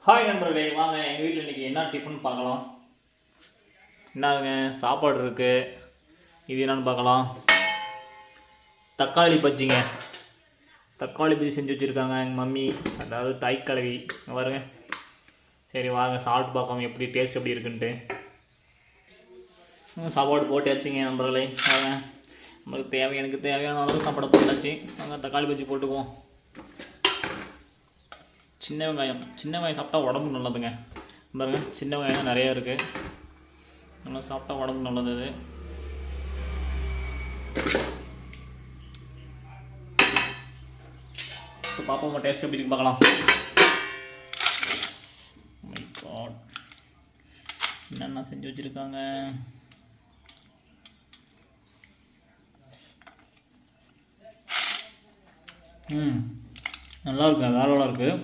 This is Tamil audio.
ஹாய் நண்பர்களே, வாங்க எங்கள் வீட்டில் இன்றைக்கி என்ன டிஃபன் பார்க்கலாம். என்னங்க சாப்பாடு இருக்குது. இது என்னன்னு பார்க்கலாம். தக்காளி பஜ்ஜிங்க. தக்காளி பஜ்ஜி செஞ்சு வச்சுருக்காங்க எங்கள் மம்மி, அதாவது தாய் கலவி பாருங்க. சரி வாங்க சாப்பிட்டு பார்க்கலாம் எப்படி டேஸ்ட் எப்படி இருக்குன்ட்டு. சாப்பாடு போட்டாச்சுங்க நண்பர்களே. வாங்க நம்மளுக்கு எனக்கு தேவையான அளவு சாப்பாடு போட்டாச்சு. வாங்க தக்காளி பஜ்ஜி போட்டுக்குவோம். சின்ன வெங்காயம் சாப்பிட்டா உடம்பு நல்லதுங்க. பாருங்க சின்ன வெங்காயம் நிறையா இருக்குது. நல்லா சாப்பிட்டா உடம்பு நல்லது. அது இப்போ பார்ப்போம் டேஸ்ட் எப்படி இருக்கு பார்க்கலாம். மை காட், என்னென்ன செஞ்சு வச்சுருக்காங்க. நல்லா இருக்கு, வேற இருக்குது.